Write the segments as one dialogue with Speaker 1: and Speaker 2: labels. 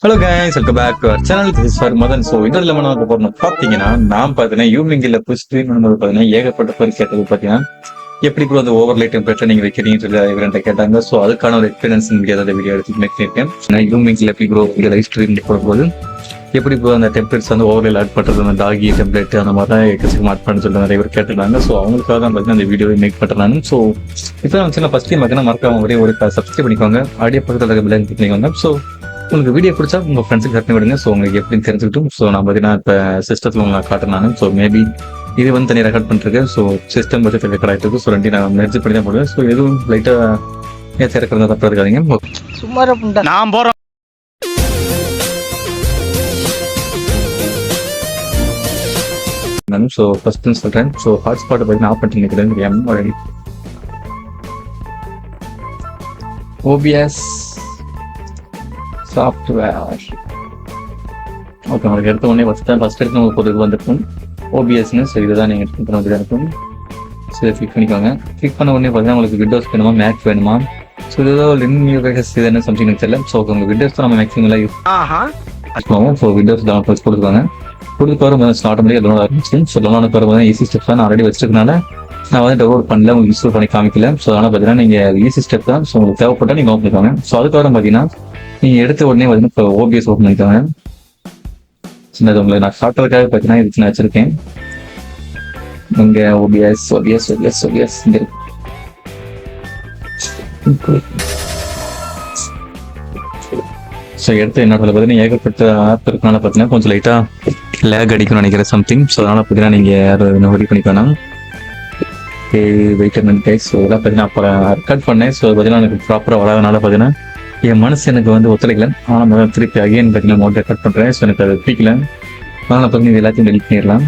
Speaker 1: Hello guys, welcome back to our channel. This is for Madan. So இதில் நம்ம பார்க்க போறோம் பார்த்தீங்கன்னா, நான் பார்த்தீங்கன்னா யூமிங்கில் போய் ஸ்ட்ரீம் பண்ணும்போது பார்த்தீங்கன்னா ஏகப்பட்ட பேர் கேட்டது பார்த்தீங்கன்னா, எப்படி கூட அந்த ஓவர்லை டெம்பரேச்சர் நீங்கள் வைக்கிறீங்க இவர்கிட்ட கேட்டாங்க. ஸோ அதுக்கான ஒரு எக்ஸ்பீரியன்ஸ் முடியாத வீடியோ எடுத்து மேக் பண்ணியிருக்கேன். நான் யூமிங்கில் எப்படி ப்ரோ லைவ் ஸ்ட்ரீம் போடும்போது எப்படி ப்ரோ அந்த டெம்பரேச்சர் வந்து ஓவர்லைல் ஆட் பண்ணுறது, அந்த டாகி டெம்ப்ளேட் அந்த மாதிரி தான் எக்கச்சக்கம் ஆட் பண்ண சொல்லிட்டு நிறைய பேர் கேட்டிருந்தாங்க. ஸோ அவங்களுக்காக தான் பார்த்தீங்கன்னா அந்த வீடியோ மேக் பண்ணுறேன். ஸோ இப்போ நான் சின்ன ஃபஸ்ட் டைம் பார்த்தீங்கன்னா மறக்காம ஒரு சப்ஸ்கிரைப் பண்ணிக்கோங்க, ஆடியோ பக்கத்தில் இருக்க பில்லைன் பண்ணிக்கோங்க. ஸோ உங்களுக்கு வீடியோ பிடிச்சா உங்கள் ஃப்ரெண்ட்ஸுக்கு கட்டி விடுங்க. ஸோ உங்களுக்கு எப்படின்னு தெரிஞ்சுக்கிட்டும். ஸோ நான் பார்த்தீங்கன்னா இப்போ சிஸ்டத்தில் உங்களுக்கு காட்டுறேன். ஸோ மேபி இது வந்து தனியாக ரெக்கார்ட் பண்ணிருக்கேன். ஸோ சிஸ்டம் வச்சு ரெக்கார்ட் ஆகிட்டு இருக்கு. ஸோ ரெண்டு நான் மெர்ஜ் பண்ணி தான் போடுவேன். ஸோ எதுவும் லைட்டாக ஏன் திறக்கிறதா தப்பாக இருக்காதிங்க.
Speaker 2: சும்மா நான் போகிறேன்.
Speaker 1: ஸோ ஃபர்ஸ்ட் சொல்கிறேன். ஸோ ஹாட்ஸ்பாட்டை பார்த்தீங்கன்னா ஆஃப் பண்ணி நிற்கிறேன். Already OPS software. ஓகே, உங்களுக்கு எடுத்த உடனே ஃபர்ஸ்ட் எடுத்து உங்களுக்கு ஒரு இது வந்திருக்கும் ஓபிஎஸ்ன்னு. சரி, இதுதான் நீங்கள் எடுத்து பண்ண வேண்டியதாக இருக்கும். சரி, கிளிக் பண்ணிக்கோங்க. கிளிக் பண்ண உடனே பார்த்தீங்கன்னா உங்களுக்கு விண்டோஸ் வேணுமா, மேக் வேணுமா? ஸோ இதோ லினக்ஸ் இது என்ன சம்திங் தெரியல. ஸோ உங்களுக்கு விண்டோஸ் தான் நம்ம மேக்ஸிமம் யூஸ் பண்ணுவோம். ஸோ விண்டோஸ் டவுன்லோட் பண்ணி கொடுத்துருவாங்க. கொடுத்து வரும் ஆட்டோமேட்டிக்காக டவுன்லோட் ஆரம்பிச்சு. ஸோ டவுன்லோட் வரும்போது ஈஸி ஸ்டெப்ஸ் தான் நான் ஆல்ரெடி வச்சிருக்கனால நான் வந்து டவுன்லோட் பண்ணல, உங்களுக்கு இன்ஸ்டால் பண்ணி காமிக்கல. ஸோ அதனால் பார்த்தீங்கன்னா நீங்கள் ஈஸி ஸ்டெப் தான். ஸோ உங்களுக்கு தேவைப்பட்டால் நீங்கள் ஓப்பன் பண்ணிக்கோங்க. ஸோ அதுக்கப்புறம் பார்த்தீங்கன்னா நீங்கள் எடுத்த உடனே பார்த்தீங்கன்னா இப்போ ஓபிஎஸ் ஓப்பன் பண்ணிக்கோங்க. சின்னது உங்களுக்கு நான் சாஃப்ட்வேருக்காக பார்த்தீங்கன்னா இது நான் வச்சிருக்கேன். இங்கே ஓபிஎஸ் ஓபிஎஸ் ஓபிஎஸ் ஓபிஎஸ் இங்கே ஸோ எடுத்து என்ன பார்த்தீங்கன்னா ஏகப்பட்ட ஆப் இருக்கனால பார்த்தீங்கன்னா கொஞ்சம் லைட்டாக லேக் அடிக்கும்னு நினைக்கிறேன் சம்திங். ஸோ அதனால் பார்த்தீங்கன்னா நீங்கள் யாரும் ரெடி பண்ணிக்கணும். Wait guys. ஸோ இதெல்லாம் பார்த்தீங்கன்னா அப்போ ரெக்கார்ட் பண்ணேன். ஸோ பார்த்தீங்கன்னா எனக்கு ப்ராப்பராக வராதனால பார்த்தீங்கன்னா என் மனசு எனக்கு வந்து ஒத்துழைக்கல. ஆனால் நான் திருப்பி அகைன் பார்த்தீங்கன்னா மோட் ரெக்கார்ட் பண்ணுறேன். ஸோ எனக்கு அது பிடிக்கல. அதனால் பார்த்தீங்கன்னா இது எல்லாத்தையும் டெலிட் பண்ணிடலாம்.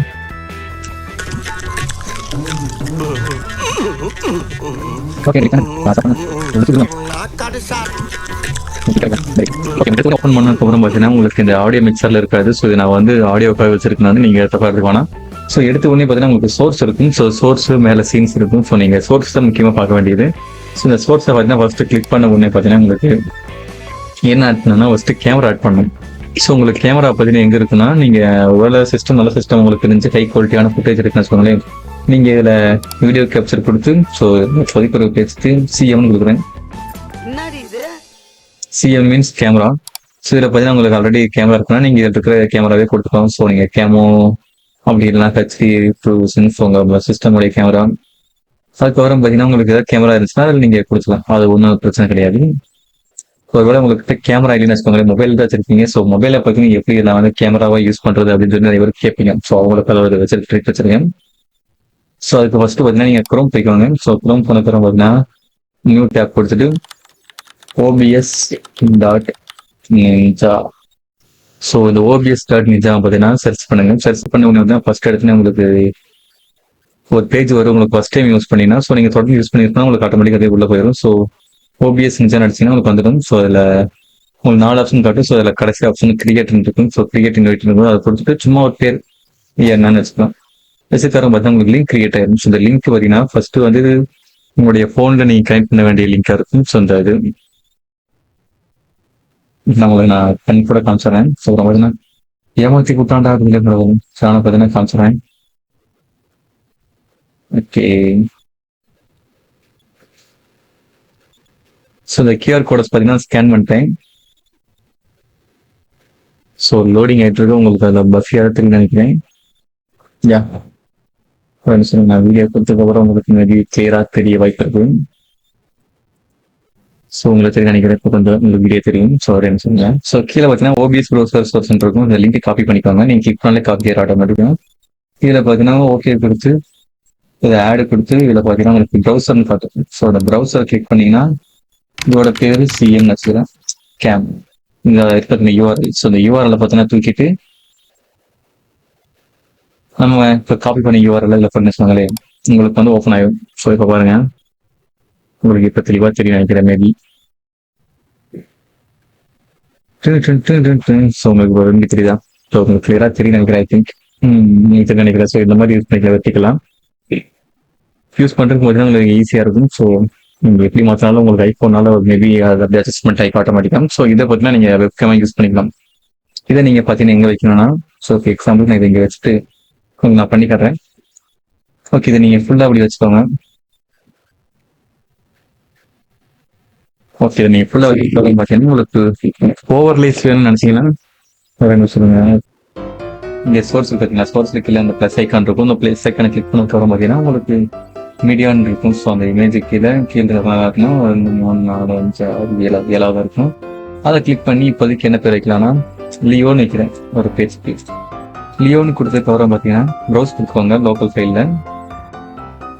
Speaker 1: ஓப்பன் பண்ணதுக்கப்புறம் பார்த்தீங்கன்னா உங்களுக்கு இந்த ஆடியோ மிக்சரில் இருக்காது. ஸோ இது நான் வந்து ஆடியோக்காக வச்சிருக்கேன். நீங்கள் தப்பாக வேணாம். ஸோ எடுத்த உடனே பார்த்தீங்கன்னா உங்களுக்கு சோர்ஸ் இருக்கும். ஸோ சோர்ஸ் மேலே சீன்ஸ் இருக்கும். ஸோ நீங்கள் சோர்ஸ் தான் முக்கியமாக பார்க்க வேண்டியது. ஸோ இந்த சோர்ஸை பார்த்தீங்கன்னா ஃபர்ஸ்ட்டு கிளிக் பண்ண உடனே பார்த்தீங்கன்னா உங்களுக்கு என்ன ஆட் பண்ணணும்னா ஃபர்ஸ்ட்டு கேமரா ஆட் பண்ணணும். ஸோ உங்களுக்கு கேமரா பார்த்தீங்கன்னா எங்கே இருக்குன்னா, நீங்கள் ஒரு சிஸ்டம் நல்ல சிஸ்டம் உங்களுக்கு தெரிஞ்சு ஹை குவாலிட்டியான ஃபுட்டேஜ் இருக்குன்னு வச்சுக்கோங்களேன். நீங்கள் இதில் வீடியோ கேப்சர் கொடுத்து ஸோ பதிப்பு பேசிட்டு சிஎம்னு கொடுக்குறேன். CM means camera. ஸோ இதில் பார்த்தீங்கன்னா உங்களுக்கு ஆல்ரெடி கேமரா இருக்குன்னா நீங்கள் இதில் இருக்கிற கேமராவே கொடுத்துக்கலாம். ஸோ நீங்கள் கேமோ அப்படி இல்லைனா ஹெச்டி ப்ரூவ்ஸ் உங்கள் சிஸ்டமுடைய கேமரா. அதுக்கப்புறம் பார்த்தீங்கன்னா உங்களுக்கு ஏதாவது கேமரா இருந்துச்சுன்னா அதில் நீங்கள் கொடுத்துக்கலாம். அது ஒன்றும் பிரச்சனை கிடையாது. ஒருவேளை உங்களுக்கு கேமரா இல்லைன்னு வச்சுக்கோங்களேன், மொபைல் தான் வச்சிருக்கீங்க. ஸோ மொபைலை பார்த்தீங்கன்னா எப்படி நான் வந்து கேமராவாக யூஸ் பண்ணுறது அப்படின்னு சொல்லி நிறைய பேர் கேட்பீங்க. ஸோ அவங்களுக்கு அதை வச்சிருக்கேன். ஸோ அதுக்கு ஃபர்ஸ்ட் பார்த்தீங்கன்னா நீங்கள் குரோம் போய்க்கோங்க. ஸோ குரோம் போனதுக்கு பார்த்தீங்கன்னா நியூ டேப் கொடுத்துட்டு OBS.Ninja. ஸோ இந்த OBS.Ninja பார்த்தீங்கன்னா சர்ச் பண்ணுங்க. சர்ச் பண்ண உடனே தான் ஃபர்ஸ்ட் எடுத்துன்னு உங்களுக்கு ஒரு பேஜ் வரும். உங்களுக்கு ஃபர்ஸ்ட் டைம் யூஸ் பண்ணினா ஸோ நீங்கள் தொடர்ந்து யூஸ் பண்ணியிருக்கா உங்களுக்கு ஆட்டோமேட்டிக்காக அதே உள்ள போயிடும். ஸோ OBS.Ninja அடிச்சிங்கன்னா உங்களுக்கு வந்துடும். ஸோ அதில் உங்களுக்கு 4 ஆப்ஷன் காட்டும். ஸோ அதில் கடைசி ஆப்ஷன் கிரியேட் இருக்கும். ஸோ கிரியேட் இன்வைட் இருக்கும். அதை கொடுத்துட்டு சும்மா ஒரு பேர் என்னன்னு வச்சுக்கலாம். வச்சுக்காரம் பார்த்தா உங்களுக்கு லிங்க் கிரியேட் ஆயிடும். ஸோ இந்த லிங்க் பார்த்தீங்கன்னா ஃபர்ஸ்ட் வந்து உங்களுடைய ஃபோனில் நீங்கள் கனெக்ட் பண்ண வேண்டிய லிங்காக இருக்கும். ஸோ இந்த இது நான் உங்களுக்கு கண் கூட காமிச்சிடறேன். ஸோ பார்த்தீங்கன்னா ஏமாத்தி கூட்டாண்டா அப்படின்னு ஸோ நான் பார்த்தீங்கன்னா காமிச்சிடறேன். ஓகே, ஸோ இந்த கியூஆர் கோடஸ் பார்த்தீங்கன்னா ஸ்கேன் பண்ணிட்டேன். ஸோ லோடிங் ஆகிட்டு இருக்கு. உங்களுக்கு அதில் பஃபியாக தெரியும் நினைக்கிறேன். யா நான் வீடியோ கொடுத்ததுக்கப்புறம் உங்களுக்கு மேபி கிளியராக தெரிய வாய்ப்பு இருக்கு. ஸோ உங்களுக்கு தெரியும் நினைக்கிறேன். இப்போ கொஞ்சம் உங்களுக்கு வீடியோ தெரியும். ஸோ என்ன சொல்லுங்க. ஸோ கீழே பார்த்தீங்கன்னா OBS ப்ரௌசர் சோர்ஸ் இருக்கும். இந்த லிங்க் காப்பி பண்ணிக்கோங்க. நீங்கள் கிளிக் பண்ணாலே காப்பி ஆட்டோமேட்டிக்காக. இதில் பார்த்தீங்கன்னா ஓகே கொடுத்து இதை ஆடு கொடுத்து இதில் பார்த்தீங்கன்னா உங்களுக்கு ப்ரௌசர்னு காட்டும். ஸோ அந்த ப்ரௌசர் கிளிக் பண்ணீங்கன்னா இதோட பேர் சிஎம் வச்சுக்கிறேன் கேம். இந்த இருக்கிற URL. ஸோ இந்த URL பார்த்தீங்கன்னா தூக்கிட்டு நம்ம இப்போ காப்பி பண்ணி URL இல்லை பண்ணி சொன்னாலே உங்களுக்கு வந்து ஓப்பன் ஆகும். ஸோ இப்போ பாருங்க, உங்களுக்கு இப்போ தெளிவாக தெரியும் நினைக்கிறேன் மேபி. ஸோ உங்களுக்கு ரொம்ப தெரியுதா? ஸோ உங்களுக்கு கிளியராக தெரியும் நினைக்கிறேன். ஐ திங்க் நீங்கள் நினைக்கிறேன். ஸோ இந்த மாதிரி யூஸ் பண்ணிக்கலாம், வெட்டிக்கலாம். யூஸ் பண்ணுறதுக்கு பார்த்தீங்கன்னா உங்களுக்கு ஈஸியாக இருக்கும். ஸோ நீங்கள் எப்படி மாற்றினாலும் உங்களுக்கு ஐஃபோனால மேபி அதை அட்ஜஸ்ட்மெண்ட் ஆகி ஆட்டோமேட்டிக்காக. ஸோ இதை பார்த்தீங்கன்னா நீங்கள் வெப்கேமாக யூஸ் பண்ணிக்கலாம். இதை நீங்க பாத்தீங்கன்னா எங்க வைக்கணும்னா, ஸோ எக்ஸாம்பிள் நான் இதை இங்க வச்சுட்டு உங்களுக்கு நான் பண்ணி காட்டுறேன். ஓகே, இதை நீங்க ஃபுல்லா அப்படி வச்சுக்கோங்க. ஓகே, நீங்க ஃபுல்லா வச்சுக்கோங்க. பாத்தீங்கன்னா உங்களுக்கு ஓவர்லேஸ் வேணும்னு நினைச்சீங்கன்னா சொல்லுங்க. இங்க சோர்ஸ் பார்த்தீங்கன்னா சோர்ஸ்ல கீழே அந்த பிளஸ் ஐக்கான் இருக்கும். அந்த பிளஸ் ஐக்கானை கிளிக் பண்ண வரும் பார்த்தீங்கன்னா உங்களுக்கு மீடியான்னு இருக்கும். ஸோ அந்த இமேஜ் கீழே இருக்குன்னா 2 3 4 5 6 7 இருக்கும். அதை கிளிக் பண்ணி இப்போதைக்கு என்ன பேர் வைக்கலாம்னா லியோன்னு வைக்கிறேன். ஒரு பேஜ்க்கு லியோன்னு கொடுத்ததுக்கு அப்புறம் பார்த்தீங்கன்னா ப்ரௌஸ் கொடுத்துக்கோங்க லோக்கல் ஃபைலில்.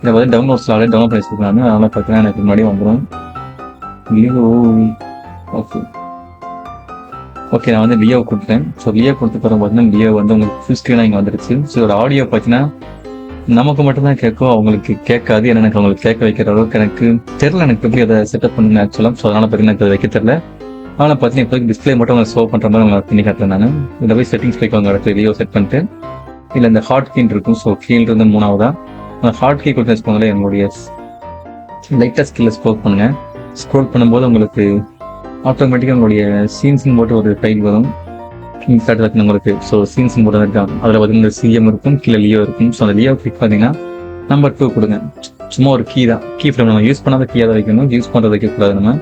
Speaker 1: இதை வந்து டவுன்லோட்ஸில் டவுன்லோட் பண்ணி வச்சுருக்காங்க. அதனால் பார்த்தீங்கன்னா எனக்கு முன்னாடி வந்துடும் லியோ. ஓகே ஓகே, நான் வந்து லியோ கொடுத்துட்டேன். ஸோ லியோ கொடுத்து பிறகு பார்த்தீங்கன்னா லியோ வந்து உங்களுக்கு ஃபுல் ஸ்க்ரீனாக இங்கே வந்துருச்சு. ஸோ ஒரு ஆடியோ பார்த்தீங்கன்னா நமக்கு மட்டும்தான் கேட்கும், அவங்களுக்கு கேட்காது. ஏன்னா எனக்கு அவங்களுக்கு கேட்க வைக்கிற அளவுக்கு எனக்கு தெரியல, எனக்கு எப்படி அதை செட்டப் பண்ணுங்க ஆக்சுவலாக. ஸோ அதனால் பார்த்தீங்கன்னா எனக்கு அதை வைக்க தெரியல. ஆனால் பார்த்தீங்கன்னா இப்போ டிஸ்பிளே மட்டும் அவங்க ஷோ பண்ணுற மாதிரி அவங்க பண்ணி காட்டுறேன். நான் இதில் போய் செட்டிங்ஸ் போய்க்கோங்க. இடத்துல லியோ செட் பண்ணிட்டு இல்லை இந்த ஹாட் கீன் இருக்கும். ஸோ கீழ் இருந்து 3ஆவதா அந்த ஹாட் கீ கொடுத்து வச்சுக்கோங்களேன். என்னுடைய லைட்டாக ஸ்கில்ல ஸ்க்ரோல் பண்ணுங்க. ஸ்க்ரோல் பண்ணும்போது உங்களுக்கு ஆட்டோமேட்டிக்காக உங்களுடைய சீன்ஸ்ன்னு போட்டு ஒரு ஃபைல் வரும் உங்களுக்கு. ஸோ சீன்ஸ் போட்டு இருக்காங்க. அதில் பார்த்தீங்கன்னா சிஎம் இருக்கும், கீழே லியோ இருக்கும். ஸோ அந்த லியோ கிளிக் பார்த்தீங்கன்னா நம்பர் 2 கொடுங்க. சும்மா ஒரு கீ தான், கீ ஃப்ரேம் நம்ம யூஸ் பண்ணாத கீயாக தான் வைக்கணும், யூஸ் பண்ணுறது வைக்கக்கூடாது நம்ம.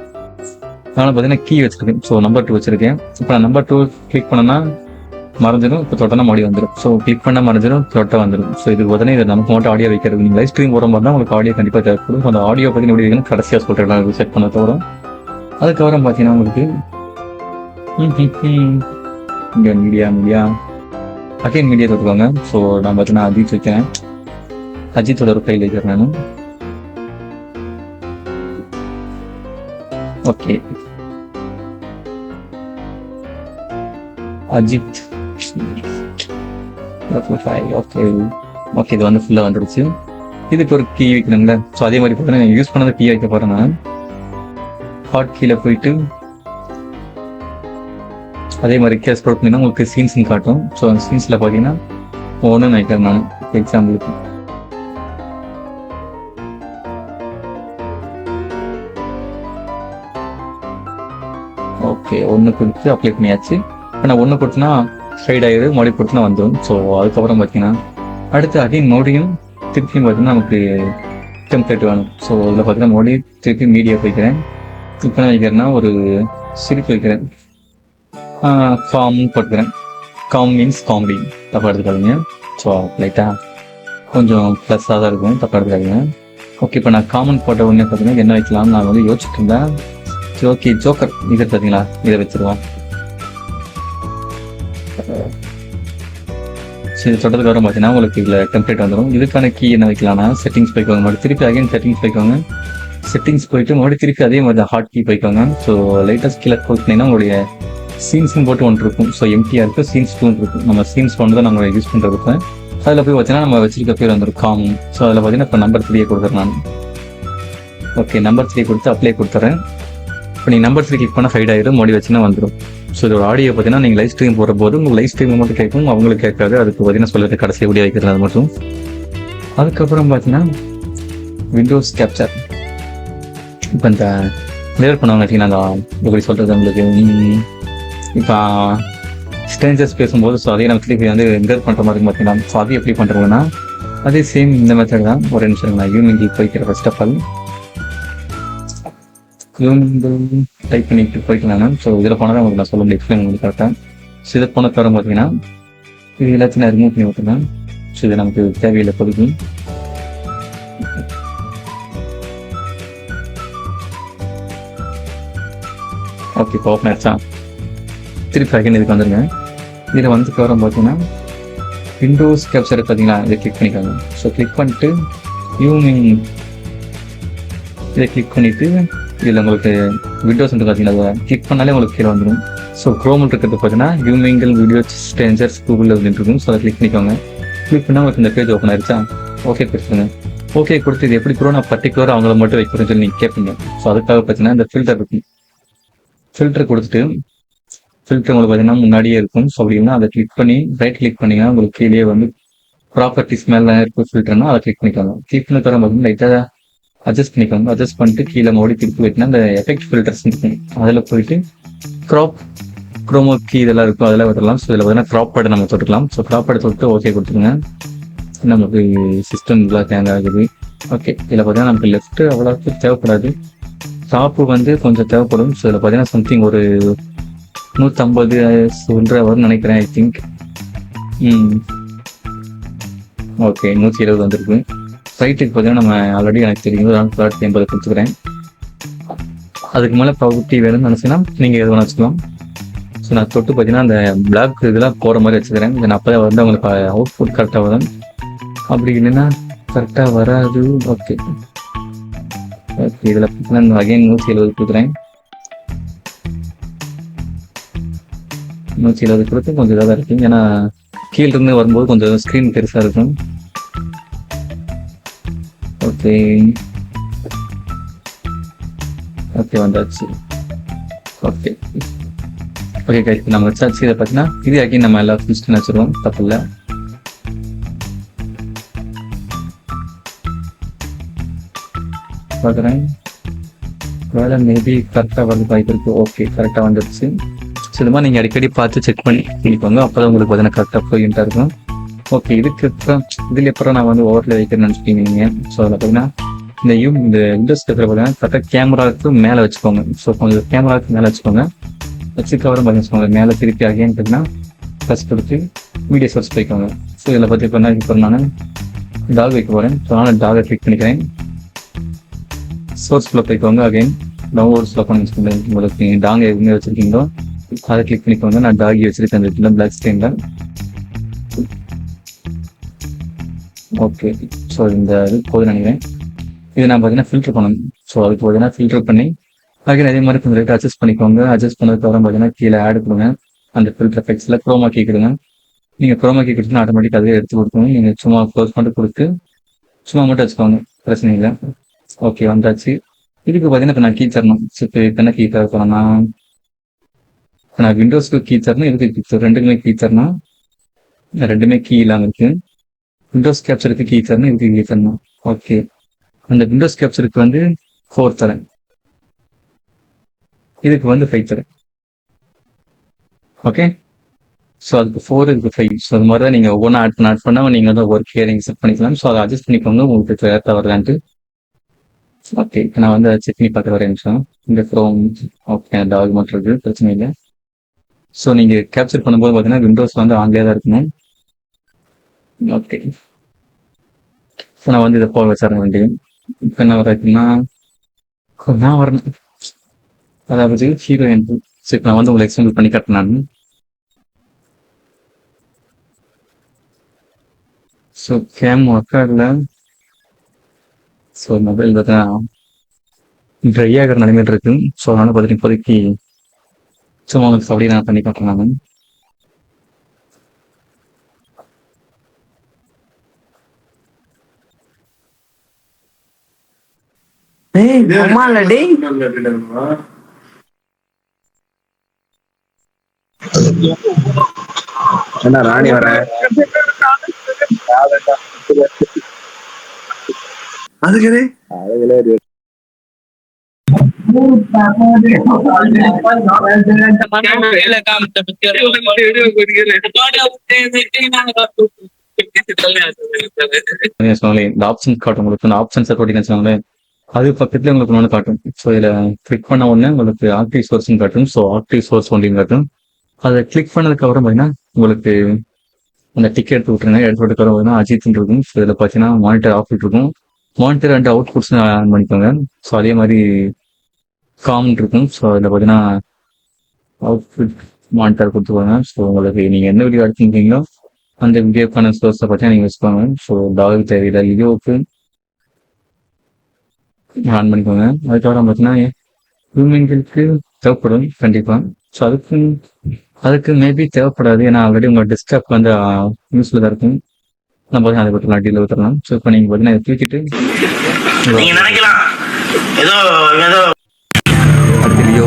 Speaker 1: அதனால் பார்த்தீங்கன்னா கீ வச்சிருக்கேன். ஸோ நம்பர் 2 வச்சிருக்கேன். இப்போ நான் நம்பர் 2 கிளிக் பண்ணனா மறைஞ்சிடும், இப்போ தொட்டனா மறுபடி வந்துடும். ஸோ கிளிக் பண்ணால் மறைஞ்சிடும், தொட்ட வந்துடும். ஸோ இது உடனே இதை நமக்கு மட்டும் ஆடியோ வைக்கிறது. நீங்கள் லைவ் ஸ்ட்ரீம் போகிற மாதிரி தான் உங்களுக்கு ஆடியோ கண்டிப்பாக தேவைப்படும். அந்த ஆடியோ பற்றி எப்படி வைக்கணும் கடைசியாக சொல்கிறேன் செட் பண்ண தவிர. அதுக்கப்புறம் பார்த்தீங்கன்னா உங்களுக்கு இங்கே மீடியா அகைன் மீடியா தொட்டுக்கோங்க. ஸோ நான் பார்த்தீங்கன்னா அஜித் வைக்கிறேன். அஜித்தோட ஒரு ஃபைல் வைக்கிறேன் நான். ஓகே, அஜித். ஓகே ஓகே, இது வந்து ஃபுல்லாக வந்துடுச்சு. இதுக்கு ஒரு கீ வைக்கணுங்களா. ஸோ அதே மாதிரி பார்த்தீங்கன்னா யூஸ் பண்ணதை கீ வைக்க போகிறேன் நான். ஹாட் கீழே போயிட்டு அதே மாதிரி கேஸ் போட்டிங்கன்னா உங்களுக்கு சீன்ஸ்ன்னு காட்டும். ஸோ அந்த சீன்ஸில் பார்த்தீங்கன்னா ஒன்று நினைக்கிறேன் நான் எக்ஸாம்பிளுக்கு. ஓகே, 1 கொடுத்து அப்ளை பண்ணியாச்சு. இப்போ நான் 1 கொடுத்தனா ஃபைட் ஆகிடுது, மறுபடியும் கொடுத்தனா வந்துடும். ஸோ அதுக்கப்புறம் பார்த்தீங்கன்னா அடுத்து அகைன் மறுபடியும் திருப்பியும் பார்த்தீங்கன்னா நமக்கு டெம்ப்ளேட் வேணும். ஸோ இதில் பார்த்தீங்கன்னா மறுபடியும் திருப்பி மீடியா வைக்கிறேன். இப்போ என்ன வைக்கிறேன்னா ஒரு சிரிப்பு வைக்கிறேன். காம்னு போட்டுக்கிறேன். காம் மீன்ஸ் காமெடி, தப்பாக எடுத்துக்காதீங்க. ஸோ லைட்டாக கொஞ்சம் ப்ளஸ்ஸாக தான் இருக்கும், தப்பாக எடுத்துக்காதீங்க. ஓகே, இப்போ நான் காமன் போட்ட உடனே பார்த்தீங்கன்னா என்ன வைக்கலாம்னு நான் வந்து யோசிச்சுட்டு இருந்தேன். சரி ஓகே, ஜோக்கர் இது பார்த்தீங்களா, இதை வச்சுருவோம். சரி, தொட்டதுக்கு வரும் பார்த்தீங்கன்னா உங்களுக்கு இதில் டெம்ப்ளேட் வந்துடும். இதுக்கான கீ என்ன வைக்கலாம்னா செட்டிங்ஸ் போய்க்கோங்க. மறுபடியும் திருப்பி அகைன் செட்டிங்ஸ் போய்க்கோங்க. செட்டிங்ஸ் போயிட்டு மறுபடியும் திருப்பி அதே மாதிரி ஹாட் கீ போய்க்கோங்க. ஸோ லைட்டாக கீழே போட்டிங்கன்னா உங்களுடைய சீன்ஸ்ன்னு போட்டு ஒன்று இருக்கும். ஸோ எம்டிஆர் இருக்குது, சீன்ஸ் 2 இருக்கும். நம்ம சீன்ஸ் 1 தான் நம்ம யூஸ் பண்ணுறதுக்கு. அதில் போய் பார்த்தீங்கன்னா நம்ம வச்சிருக்க பேர் வந்துடும் காம். ஸோ அதில் பார்த்தீங்கன்னா இப்போ நம்பர் 3 கொடுக்குறேன் நான். ஓகே, நம்பர் 3 கொடுத்து அப்ளை கொடுத்துறேன். இப்போ நீங்கள் நம்பர் 3 கிளிக் பண்ணால் ஃபைட் ஆகிடும், மோடி வச்சுன்னா வந்துடும். ஸோ இதோட ஆடியோ பார்த்தீங்கன்னா நீங்கள் லைவ் ஸ்ட்ரீம் போகிற போது உங்களுக்கு லைவ் ஸ்ட்ரீம் மட்டும் கேட்கும், அவங்களுக்கு கேட்காது. அதுக்கு பார்த்தீங்கன்னா சொல்லிட்டு கடைசி வீடியோ வைக்கிறது அது மட்டும். அதுக்கப்புறம் பார்த்தீங்கன்னா விண்டோஸ் கேப்சர். இப்போ இந்த கிளியர் பண்ணுவாங்க பார்த்தீங்கன்னா எப்படி சொல்கிறது உங்களுக்கு. இப்போ ஸ்ட்ரேஞ்சர்ஸ் பேசும்போது ஸோ அதே நம்ம திருப்பி வந்து என்கர் பண்ணுற மாதிரி பார்த்தீங்கன்னா ஸோ அது எப்படி பண்ணுறதுன்னா அதே சேம் இந்த மெத்தட் தான். ஒரு நிமிஷம் நான் யூமிங்கி போய்க்கிறேன். ஃபர்ஸ்ட் ஆஃப் ஆல் டைப் பண்ணிட்டு போய்க்கலாம். ஸோ இதில் போனால் தான் உங்களுக்கு நான் சொல்ல முடியும், எக்ஸ்பிளைன் உங்களுக்கு கரெக்டாக. ஸோ இதை போன தவிர பார்த்தீங்கன்னா இது எல்லாத்தையும் நான் ரிமூவ் பண்ணி விட்டுருந்தேன். ஸோ இது நமக்கு தேவையில்லை பொதுக்கு. ஓகே, இப்போ ஓப்பன் ஆயிடுச்சா. திருப்பி அகைன் இதுக்கு வந்துருங்க. இதில் வந்து வரும் பார்த்தீங்கன்னா விண்டோஸ் கேப்சர் பார்த்தீங்களா, இதை கிளிக் பண்ணிக்கோங்க. ஸோ கிளிக் பண்ணிட்டு இதை கிளிக் பண்ணிவிட்டு இதில் உங்களுக்கு விண்டோஸ் வந்து பார்த்தீங்கன்னா அதை கிளிக் பண்ணாலே உங்களுக்கு கீழே வந்துடும். ஸோ க்ரோமில் இருக்கிறது பார்த்தீங்கன்னா யூமிங்கல் வீடியோ ஸ்ட்ரேஞ்சர்ஸ் கூகுளில் இருக்கும். ஸோ அதை கிளிக் பண்ணிக்கோங்க. கிளிக் பண்ணால் உங்களுக்கு இந்த பேஜ் ஓப்பன் ஆயிடுச்சா. ஓகே கொடுத்துருங்க. ஓகே கொடுத்து இது எப்படி க்ரோ நான் பர்டிகுலராக அவங்கள மட்டும் வைக்கிறேன்னு சொல்லி நீங்கள் கேட்பீங்க. ஸோ அதுக்காக பார்த்தீங்கன்னா இந்த ஃபில்டர் இருக்கும். ஃபில்டர் கொடுத்துட்டு ஃபில்டர் உங்களுக்கு பார்த்தீங்கன்னா முன்னாடியே இருக்கும். ஸோ அப்படின்னா அதை கிளிக் பண்ணி ரைட் கிளிக் பண்ணிங்கன்னா உங்களுக்கு கீழே வந்து ப்ராப்பர்ட்டிஸ் மேலே இருக்கும் ஃபில்டர்னா அதை கிளிக் பண்ணிக்கோங்க. கிளிக் பண்ண தர பார்த்தீங்கன்னா லைட்டாக அட்ஜஸ்ட் பண்ணிக்கோங்க. அட்ஜஸ்ட் பண்ணிட்டு கீழே மோடி திருப்பி வைக்கினா அந்த எஃபெக்ட் ஃபில்டர்ஸ் இருக்கும். அதில் போயிட்டு க்ராப் குரோமோ கீ இதெல்லாம் இருக்கும், அதெல்லாம் விட்டுலாம். ஸோ இதில் பார்த்தீங்கன்னா க்ராப் பேட் நம்ம தொட்டுக்கலாம். ஸோ க்ராப் பேட் தொட்டு ஓகே கொடுத்துருங்க. நமக்கு சிஸ்டம் இதெல்லாம் தேங்க ஆகுது. ஓகே, இதில் பார்த்தீங்கன்னா நமக்கு லெஃப்ட் அவ்வளோக்கு தேவைப்படாது, டாப்பு வந்து கொஞ்சம் தேவைப்படும். ஸோ இதில் பார்த்தீங்கன்னா சம்திங் ஒரு 150 சொல்ற வரும்னு நினைக்கிறேன். ஐ திங்க் ஓகே 120 வந்திருக்கு. ரைட்டுக்கு பார்த்தீங்கன்னா நம்ம ஆல்ரெடி எனக்கு தெரியும் 980 கொடுத்துக்கிறேன். அதுக்கு மேலே ப்ராபர்ட்டி வேணும்னு நினச்சிங்கன்னா நீங்கள் எது வேணா வச்சுக்கலாம். ஸோ நான் தொட்டு பார்த்தீங்கன்னா அந்த பிளாக் இதெல்லாம் போகிற மாதிரி வச்சுக்கிறேன். நான் அப்போ தான் வந்து அவங்களுக்கு அவுட்புட் கரெக்டாக வரும். அப்படி இல்லைன்னா கரெக்டாக வராது. ஓகே ஓகே, இதில் பார்த்தீங்கன்னா அகைன் 170 கொடுக்குறேன். 170 கொடுத்து கொஞ்சம் இதாக தான் இருக்கும், ஏன்னா கீழிருந்து வரும்போது கொஞ்சம் ஸ்க்ரீன் பெருசாக இருக்கும். ஓகே ஓகே வந்தாச்சு. ஓகே ஓகே கைஸ், நம்ம வச்சாச்சு. இதை பார்த்தீங்கன்னா இது அகைன் நம்ம எல்லா ஃபுல் ஸ்க்ரீன் வச்சுருவோம், தப்பு இல்லை. பார்க்குறேன் வேலை மேபி கரெக்டாக வந்து வாய்ப்பு இருக்குது. ஓகே கரெக்டாக வந்துடுச்சு. ஸோ இது மாதிரி நீங்கள் அடிக்கடி பார்த்து செக் பண்ணி பண்ணிக்கோங்க, அப்போ தான் உங்களுக்கு பார்த்தீங்கன்னா கரெக்டாக ஃப்ளூயண்ட்டாக இருக்கும். ஓகே, இதுக்கு அப்புறம் இதில் எப்பறம் நான் வந்து ஓவரில் வைக்கிறேன்னு நினச்சிட்டீங்க. ஸோ அதில் பார்த்தீங்கன்னா இந்த விண்டோஸ் இருக்கிற பார்த்தீங்கன்னா கரெக்டாக கேமராவுக்கு மேலே வச்சுக்கோங்க. ஸோ கொஞ்சம் கேமராவுக்கு மேலே வச்சுக்கோங்க. வச்சுக்கவரம் பார்த்தீங்கன்னா மேலே திருப்பி ஆகியன்னு பார்த்தீங்கன்னா ஃபஸ்ட் கொடுத்து வீடியோ சோர்ஸ் போய்க்கோங்க. ஸோ இதில் பற்றி இப்போ நான் டாக் வைக்க போகிறேன். ஸோ நான் டாகை கிளிக் பண்ணிக்கிறேன். சோர்ஸ்குள்ளே போய்க்கோங்க. அகைன் டவுன்லோட்ஸில் பண்ணி வச்சுக்கோங்க. உங்களுக்கு டாக் எதுவுமே வச்சுருக்கீங்களோ அதை கிளிக் பண்ணிக்கோங்க. நான் டாகி வச்சுருக்கேன் அந்த இடத்துல பிளாக் ஸ்க்ரீனில். ஓகே, ஸோ இந்த இது போதும் நினைக்கிறேன். இது நான் பார்த்தீங்கன்னா ஃபில்டர் பண்ணணும். ஸோ அதுக்கு பார்த்தீங்கன்னா ஃபில்டர் பண்ணி அகைன் அதே மாதிரி கொஞ்சம் ரேட் அட்ஜஸ்ட் பண்ணிக்கோங்க. அட்ஜஸ்ட் பண்ணதுக்கப்புறம் பார்த்தீங்கன்னா கீழே ஆட் கொடுங்க. அந்த ஃபில்டர் எஃபெக்ட்ஸில் குரோமா கீ கொடுங்க. நீங்கள் குரோமா கீ கொடுத்தீங்கன்னா ஆட்டோமேட்டிக் அதே எடுத்து கொடுக்கணும். நீங்கள் சும்மா க்ளோஸ் பண்ணிட்டு கொடுத்து சும்மா மட்டும் வச்சுக்கோங்க, பிரச்சனை இல்லை. ஓகே வந்தாச்சு. இதுக்கு பார்த்தீங்கன்னா இப்போ நான் கீ தரணும். ஸோ இப்போ என்ன கீ தர போகிறேன்னா, நான் விண்டோஸ்க்கு கீ தரணும், இதுக்கு கீ தரணும், ரெண்டுக்குமே கீ தரணும். ரெண்டுமே கீ இல்லாமல் இருக்கு. விண்டோஸ் கேப்சருக்கு கீ தரணும், இதுக்கு கீ தரணும். ஓகே, அந்த விண்டோஸ் கேப்சருக்கு வந்து 4 தரேன், இதுக்கு வந்து 5 தரேன். ஓகே, ஸோ அதுக்கு 4 இதுக்கு 5. ஸோ அது மாதிரி தான் நீங்கள் ஒவ்வொன்றா ஆட் பண்ணால் நீங்கள் வந்து ஒர்க் ஹியரிங் செட் பண்ணிக்கலாம். ஸோ அதை அட்ஜஸ்ட் பண்ணிக்கோங்க உங்களுக்கு கரெக்டாக வரலான்ட்டு. ஓகே, நான் வந்து செக் பண்ணி பார்த்து வரேன் நிமிஷம். இந்த க்ரோம் ஓகே டாக் மட்டும் இருக்குது, பிரச்சனை இல்லை. ஸோ நீங்கள் கேப்சர் பண்ணும்போது பார்த்தீங்கன்னா விண்டோஸ் வந்து ஆன்லேயே தான் இருக்கணும். ஓகே, ஸோ நான் வந்து இதை போக வச்சிட வேண்டியது. இப்போ என்ன வரக்குன்னா நான் வரணும், அதாவது ஹீரோயின். ஸோ இப்போ நான் வந்து உங்களுக்கு எக்ஸ்பிளைன் பண்ணி காட்டுறேன் நான். ஸோ கேம் ஒர்க் ஆகல. ஸோ மொபைல் பார்த்தீங்கன்னா ட்ரை ஆகிற நிலைமையில் இருக்கு. ஸோ அதனால பார்த்தீங்கன்னா இப்போதைக்கு சும்மா உங்களுக்கு அப்படியே நான் பண்ணி காட்டுறேன் நான்.
Speaker 3: என்ன ராணி வர அதுக்கு
Speaker 1: இந்த ஆப்ஷன் காட்டும் உங்களுக்கு. இந்த ஆப்ஷன்ஸை போட்டீங்கன்னு அது பக்கத்துல உங்களுக்கு ஒன்று காட்டும். ஸோ இதில் கிளிக் பண்ண உடனே உங்களுக்கு ஆக்டிவ் சோர்ஸ்ன்னு காட்டும். ஸோ ஆக்டிவ் சோர்ஸ் ஒன்றியும் காட்டும். அதை கிளிக் பண்ணதுக்கு அப்புறம் பார்த்தீங்கன்னா உங்களுக்கு அந்த டிக்கெட் எடுத்து விட்டுருங்க. எடுத்து விட்டுக்கு பார்த்தீங்கன்னா அஜித் இருக்கும். ஸோ இதில் பார்த்தீங்கன்னா மானிட்டர் ஆஃப் இருக்கும். Monitor and outputs on பண்ணிக்கோங்க. ஸோ அதே மாதிரி காம் இருக்கும். ஸோ அதில் பார்த்தீங்கன்னா அவுட்புட் மானிட்டர் கொடுத்துக்கோங்க. ஸோ உங்களுக்கு நீங்கள் எந்த வீடியோ எடுத்துருக்கீங்களோ அந்த வீடியோக்கான சோர்ஸை பார்த்தீங்கன்னா நீங்கள் வச்சுக்கோங்க. ஸோ டாக் தேவையில்லை, வீடியோவுக்கு ஆன் பண்ணிக்கோங்க. அதுக்கப்புறம் பார்த்தீங்கன்னா வியூமிங்களுக்கு தேவைப்படும் கண்டிப்பாக. ஸோ அதுக்கு மேபி தேவைப்படாது, ஏன்னா ஆல்ரெடி உங்கள் டெஸ்க்டாப் வந்து யூஸில் தான் இருக்கும். நம்ம பார்த்தீங்கன்னா அதை பற்றி டீல் ஊற்றலாம். ஸோ இப்போ நீங்கள் பார்த்தீங்கன்னா இதை தூக்கிட்டு
Speaker 3: நீங்க நினைக்கலாம் ஏதோ ஏதோ
Speaker 1: அடுத்த வீடியோ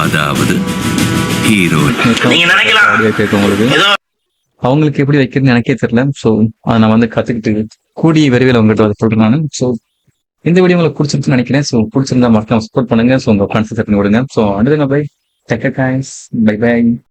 Speaker 4: அதாவது ஹீரோ
Speaker 3: நீங்க நினைக்கலாம்
Speaker 1: கேட்கும் உங்களுக்கு
Speaker 3: ஏதோ
Speaker 1: அவங்களுக்கு எப்படி வைக்கிறதுன்னு எனக்கே தெரியல. ஸோ அதை நான் வந்து கற்றுக்கிட்டு கூடிய விரைவில் உங்கள்கிட்ட அதை சொல்கிறேன் நான். ஸோ இந்த வீடியோ உங்களுக்கு பிடிச்சிருச்சுன்னு நினைக்கிறேன். ஸோ பிடிச்சிருந்தா மறக்காம சப்போர்ட் பண்ணுங்க. ஸோ உங்க ஃப்ரெண்ட்ஸ் பண்ணி விடுங்க. ஸோ அடுத்த bye tech guys, bye by.